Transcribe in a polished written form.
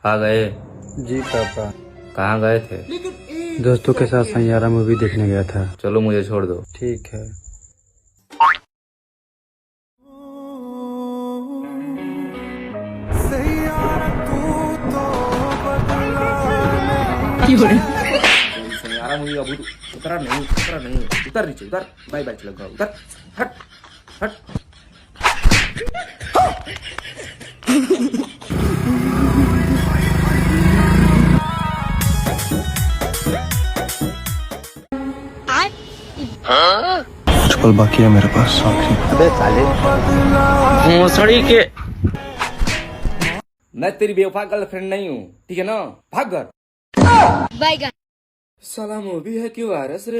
आ गए। जी पापा। कहाँ गए थे? दोस्तों के साथ सैयारा मूवी देखने गया था। चलो मुझे छोड़ दो। ठीक है। सैयारा मूवी अभी उतरा नहीं उतर नीचे उतर। बाय बाय चलो उतर। हट हट। कुछ पल बाकी है मेरे पास आखिरी। अबे साले भोसड़ी के। मैं तेरी बेवफा गर्लफ्रेंड नहीं हूँ, ठीक है ना? भाग घर। बाय। साला मूवी है क्यों वायरस रे।